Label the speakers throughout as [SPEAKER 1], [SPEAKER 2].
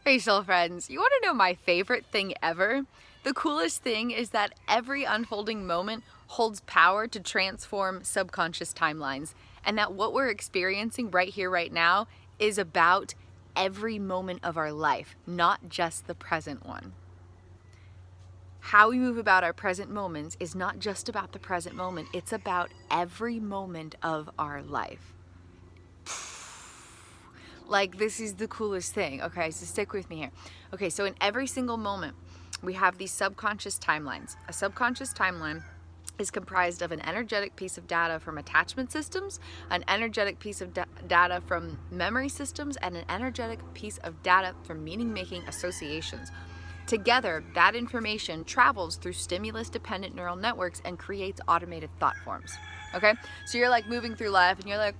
[SPEAKER 1] Hey soul friends, you want to know my favorite thing ever? The coolest thing is that every unfolding moment holds power to transform subconscious timelines, and that what we're experiencing right here, right now, is about every moment of our life, not just the present one. How we move about our present moments is not just about the present moment, it's about every moment of our life. Like, this is the coolest thing. Okay, so stick with me here. Okay, so in every single moment, we have these subconscious timelines. A subconscious timeline is comprised of an energetic piece of data from attachment systems, an energetic piece of data from memory systems, and an energetic piece of data from meaning-making associations. Together, that information travels through stimulus-dependent neural networks and creates automated thought forms. Okay, so you're like moving through life and you're like,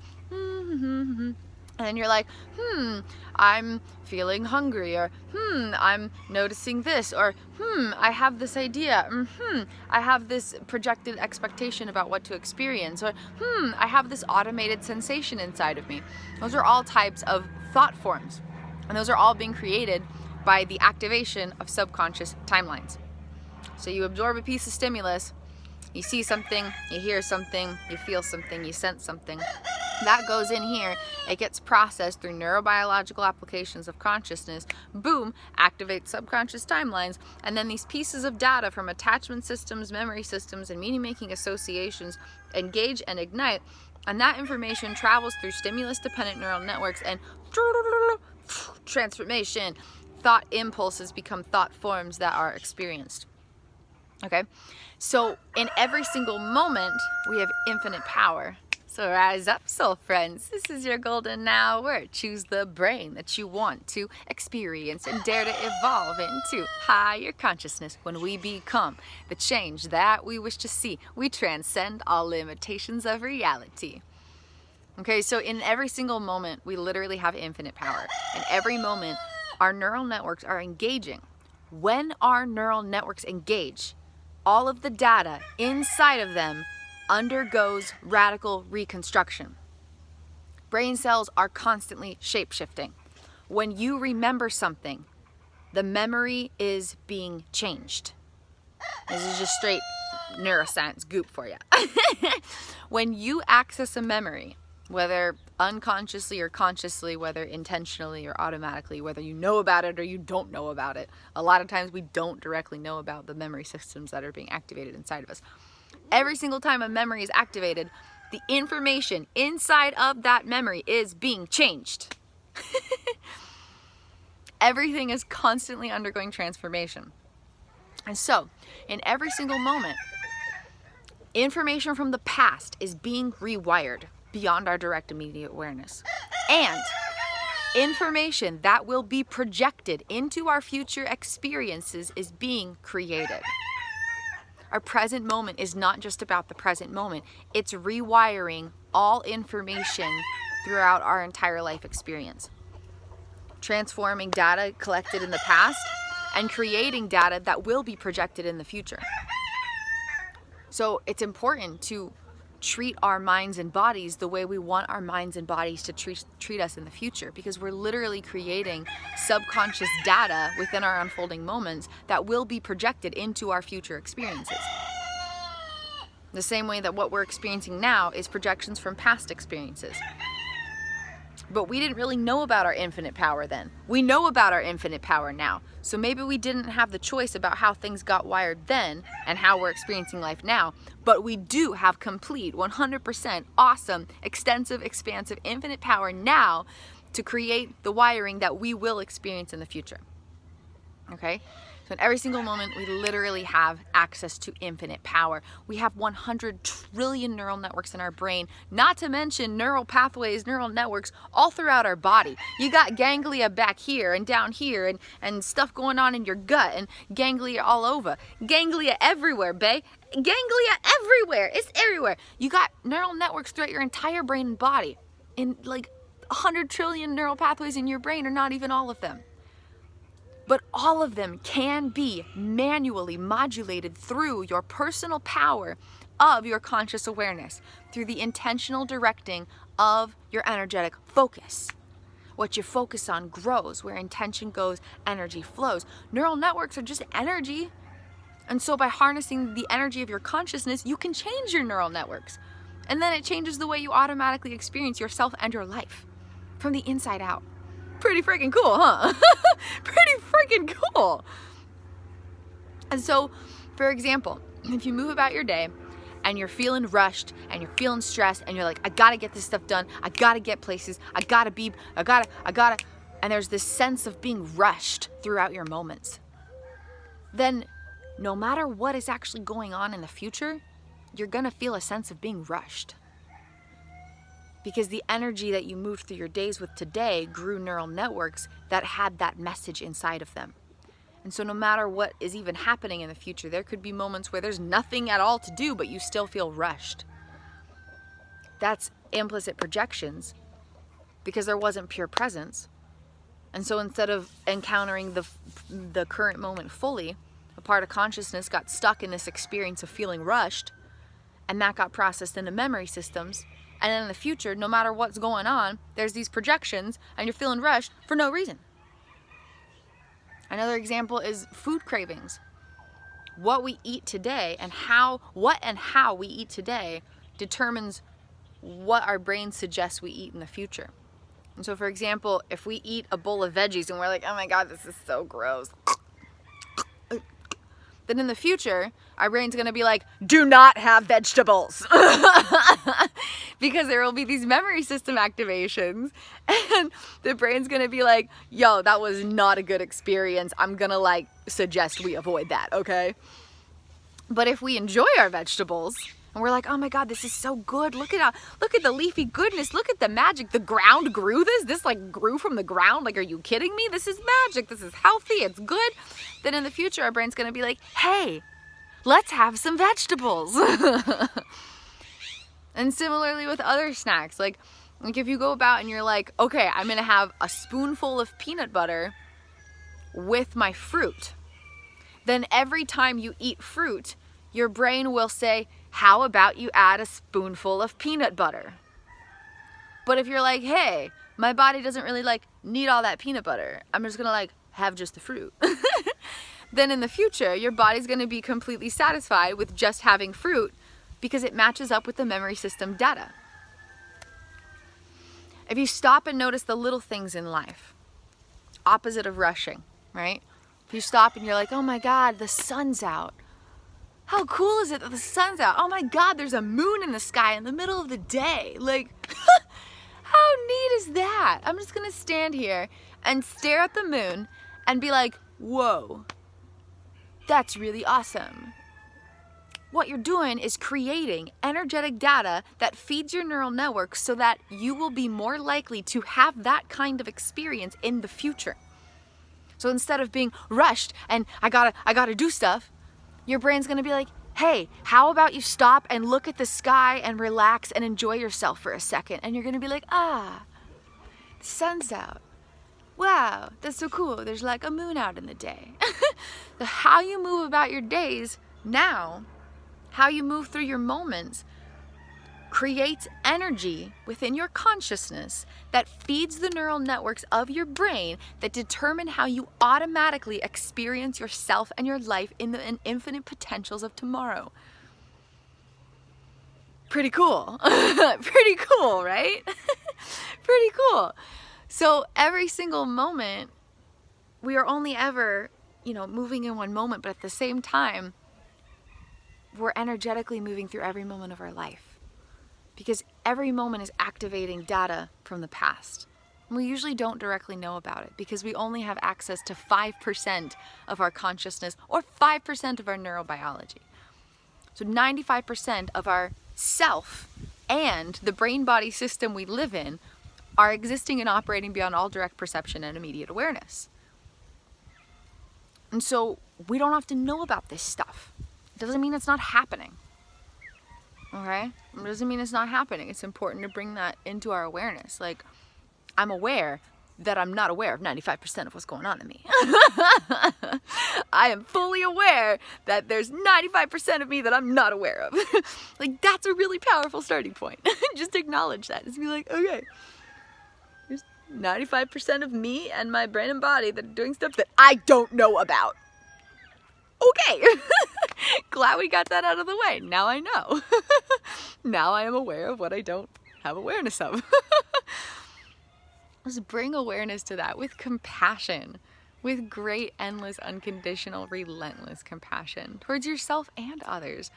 [SPEAKER 1] and then you're like, I'm feeling hungry, or I'm noticing this, or I have this idea, I have this projected expectation about what to experience, or I have this automated sensation inside of me. Those are all types of thought forms, and those are all being created by the activation of subconscious timelines. So you absorb a piece of stimulus, you see something, you hear something, you feel something, you sense something. That goes in here, it gets processed through neurobiological applications of consciousness, boom, activates subconscious timelines, and then these pieces of data from attachment systems, memory systems, and meaning-making associations engage and ignite, and that information travels through stimulus-dependent neural networks and transformation. Thought impulses become thought forms that are experienced. Okay, so in every single moment, we have infinite power. So rise up, soul friends. This is your golden hour. Choose the brain that you want to experience and dare to evolve into higher consciousness. When we become the change that we wish to see, we transcend all limitations of reality. Okay, so in every single moment, we literally have infinite power. In every moment, our neural networks are engaging. When our neural networks engage, all of the data inside of them undergoes radical reconstruction. Brain cells are constantly shape-shifting. When you remember something, the memory is being changed. This is just straight neuroscience goop for you. When you access a memory, whether unconsciously or consciously, whether intentionally or automatically, whether you know about it or you don't know about it, a lot of times we don't directly know about the memory systems that are being activated inside of us. Every single time a memory is activated, the information inside of that memory is being changed. Everything is constantly undergoing transformation. And so, in every single moment, information from the past is being rewired beyond our direct immediate awareness. And information that will be projected into our future experiences is being created. Our present moment is not just about the present moment. It's rewiring all information throughout our entire life experience. Transforming data collected in the past and creating data that will be projected in the future. So it's important to treat our minds and bodies the way we want our minds and bodies to treat us in the future, because we're literally creating subconscious data within our unfolding moments that will be projected into our future experiences. The same way that what we're experiencing now is projections from past experiences. But we didn't really know about our infinite power then. We know about our infinite power now. So maybe we didn't have the choice about how things got wired then and how we're experiencing life now. But we do have complete, 100% awesome, extensive, expansive, infinite power now to create the wiring that we will experience in the future. Okay? So in every single moment, we literally have access to infinite power. We have 100 trillion neural networks in our brain, not to mention neural pathways, neural networks all throughout our body. You got ganglia back here and down here and stuff going on in your gut and ganglia all over. Ganglia everywhere, bae. Ganglia everywhere. It's everywhere. You got neural networks throughout your entire brain and body. And like 100 trillion neural pathways in your brain, or not even all of them. But all of them can be manually modulated through your personal power of your conscious awareness, through the intentional directing of your energetic focus. What you focus on grows. Where intention goes, energy flows. Neural networks are just energy. And so by harnessing the energy of your consciousness, you can change your neural networks. And then it changes the way you automatically experience yourself and your life from the inside out. Pretty freaking cool, huh? Pretty freaking cool. And so, for example, if you move about your day and you're feeling rushed and you're feeling stressed and you're like, I gotta get this stuff done, I gotta get places, I gotta, and there's this sense of being rushed throughout your moments, then no matter what is actually going on in the future, you're gonna feel a sense of being rushed. Because the energy that you moved through your days with today grew neural networks that had that message inside of them. And so no matter what is even happening in the future, there could be moments where there's nothing at all to do, but you still feel rushed. That's implicit projections, because there wasn't pure presence. And so instead of encountering the current moment fully, a part of consciousness got stuck in this experience of feeling rushed, and that got processed into memory systems. And then in the future, no matter what's going on, there's these projections and you're feeling rushed for no reason. Another example is food cravings. What we eat today and how we eat today determines what our brain suggests we eat in the future. And so for example, if we eat a bowl of veggies and we're like, oh my God, this is so gross, then in the future, our brain's gonna be like, do not have vegetables. Because there will be these memory system activations and the brain's gonna be like, yo, that was not a good experience. I'm gonna like suggest we avoid that, okay? But if we enjoy our vegetables and we're like, oh my God, this is so good. Look at the leafy goodness. Look at the magic. The ground grew this. This like grew from the ground. Like, are you kidding me? This is magic. This is healthy. It's good. Then in the future, our brain's gonna be like, hey, let's have some vegetables. And similarly with other snacks, like if you go about and you're like, okay, I'm gonna have a spoonful of peanut butter with my fruit. Then every time you eat fruit, your brain will say, how about you add a spoonful of peanut butter? But if you're like, hey, my body doesn't really like need all that peanut butter, I'm just gonna like have just the fruit. Then in the future, your body's gonna be completely satisfied with just having fruit because it matches up with the memory system data. If you stop and notice the little things in life, opposite of rushing, right? If you stop and you're like, oh my God, the sun's out. How cool is it that the sun's out? Oh my God, there's a moon in the sky in the middle of the day. Like, how neat is that? I'm just gonna stand here and stare at the moon and be like, whoa, that's really awesome. What you're doing is creating energetic data that feeds your neural network so that you will be more likely to have that kind of experience in the future. So instead of being rushed and I gotta do stuff, your brain's gonna be like, hey, how about you stop and look at the sky and relax and enjoy yourself for a second? And you're gonna be like, the sun's out. Wow, that's so cool. There's like a moon out in the day. So how you move about your days now, how you move through your moments, creates energy within your consciousness that feeds the neural networks of your brain that determine how you automatically experience yourself and your life in the infinite potentials of tomorrow. Pretty cool. Pretty cool, right? Pretty cool. So every single moment, we are only ever, moving in one moment, but at the same time, we're energetically moving through every moment of our life. Because every moment is activating data from the past. And we usually don't directly know about it because we only have access to 5% of our consciousness or 5% of our neurobiology. So 95% of our self and the brain-body system we live in are existing and operating beyond all direct perception and immediate awareness. And so we don't have to know about this stuff. It doesn't mean it's not happening. Okay? It doesn't mean it's not happening. It's important to bring that into our awareness. Like, I'm aware that I'm not aware of 95% of what's going on in me. I am fully aware that there's 95% of me that I'm not aware of. Like, that's a really powerful starting point. Just acknowledge that. Just be like, okay, 95% of me and my brain and body that are doing stuff that I don't know about. Okay. Glad we got that out of the way. Now I know. Now I am aware of what I don't have awareness of. Just bring awareness to that with compassion, with great, endless, unconditional, relentless compassion towards yourself and others.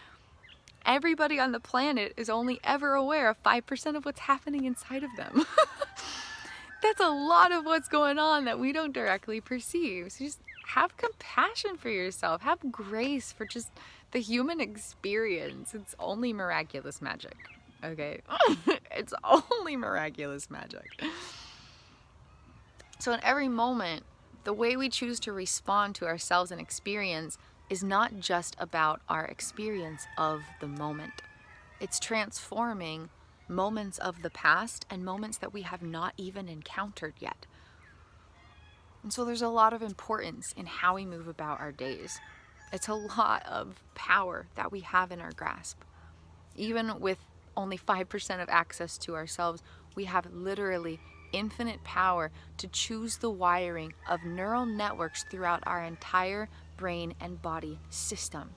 [SPEAKER 1] Everybody on the planet is only ever aware of 5% of what's happening inside of them. That's a lot of what's going on that we don't directly perceive. So just have compassion for yourself. Have grace for just the human experience. It's only miraculous magic. Okay? It's only miraculous magic. So in every moment, the way we choose to respond to ourselves and experience is not just about our experience of the moment. It's transforming moments of the past and moments that we have not even encountered yet. And so there's a lot of importance in how we move about our days. It's a lot of power that we have in our grasp. Even with only 5% of access to ourselves, we have literally infinite power to choose the wiring of neural networks throughout our entire brain and body system,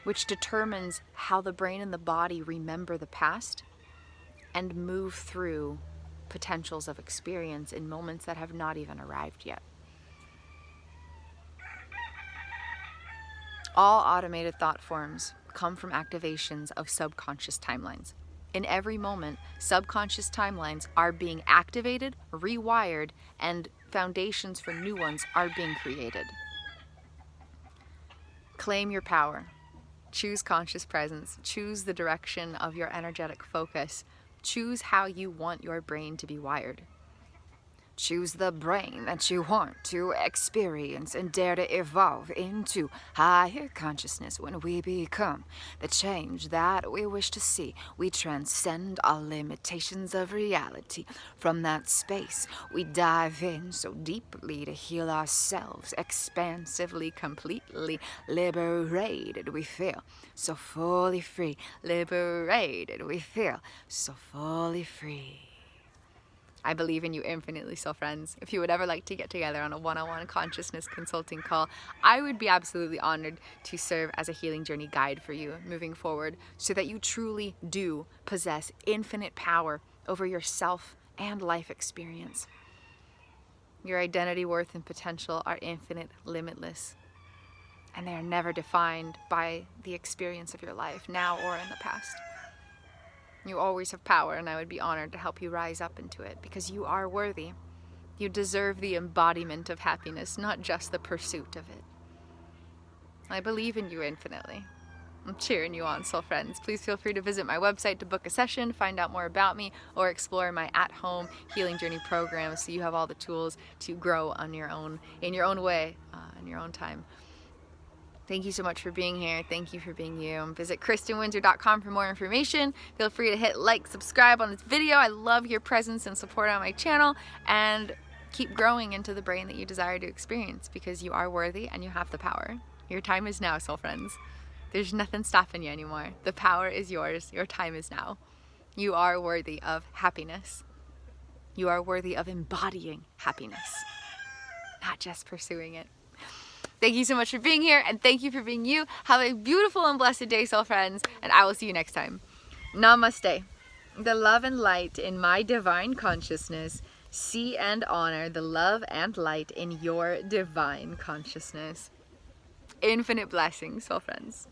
[SPEAKER 1] which determines how the brain and the body remember the past and move through potentials of experience in moments that have not even arrived yet. All automated thought forms come from activations of subconscious timelines. In every moment, subconscious timelines are being activated, rewired, and foundations for new ones are being created. Claim your power. Choose conscious presence. Choose the direction of your energetic focus. Choose how you want your brain to be wired. Choose the brain that you want to experience and dare to evolve into higher consciousness. When we become the change that we wish to see, we transcend all limitations of reality. From that space, we dive in so deeply to heal ourselves, expansively, completely liberated. We feel so fully free, liberated. We feel so fully free. I believe in you infinitely, soul friends. If you would ever like to get together on a one-on-one consciousness consulting call, I would be absolutely honored to serve as a healing journey guide for you moving forward so that you truly do possess infinite power over yourself and life experience. Your identity, worth, and potential are infinite, limitless, and they are never defined by the experience of your life, now or in the past. You always have power, and I would be honored to help you rise up into it because you are worthy. You deserve the embodiment of happiness, not just the pursuit of it. I believe in you infinitely. I'm cheering you on, soul friends. Please feel free to visit my website to book a session, find out more about me, or explore my at-home healing journey program so you have all the tools to grow on your own, in your own way, in your own time. Thank you so much for being here. Thank you for being you. Visit KristinWindsor.com for more information. Feel free to hit like, subscribe on this video. I love your presence and support on my channel, and keep growing into the brain that you desire to experience because you are worthy and you have the power. Your time is now, soul friends. There's nothing stopping you anymore. The power is yours. Your time is now. You are worthy of happiness. You are worthy of embodying happiness, not just pursuing it. Thank you so much for being here, and thank you for being you. Have a beautiful and blessed day, soul friends, and I will see you next time. Namaste. The love and light in my divine consciousness. See and honor the love and light in your divine consciousness. Infinite blessings, soul friends.